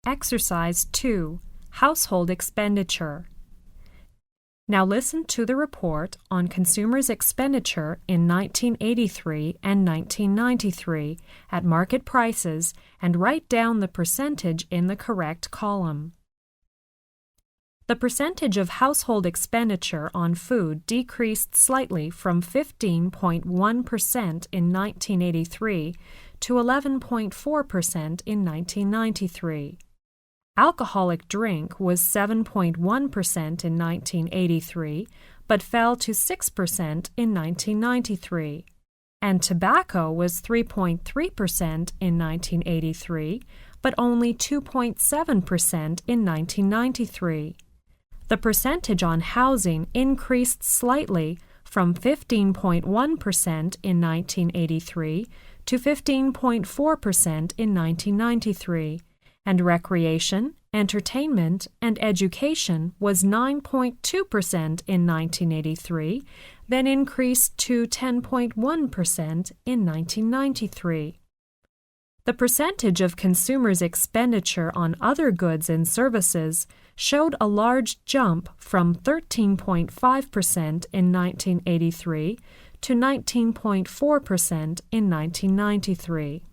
Exercise 2. Household Expenditure. Now listen to the report on consumers' expenditure in 1983 and 1993 at market prices and write down the percentage in the correct column. The percentage of household expenditure on food decreased slightly from 15.1% in 1983 to 11.4% in 1993. Alcoholic drink was 7.1% in 1983, but fell to 6% in 1993. And tobacco was 3.3% in 1983, but only 2.7% in 1993. The percentage on housing increased slightly from 15.1% in 1983 to 15.4% in 1993, and recreation, entertainment, and education was 9.2% in 1983, then increased to 10.1% in 1993. The percentage of consumers' expenditure on other goods and services showed a large jump from 13.5% in 1983 to 19.4% in 1993.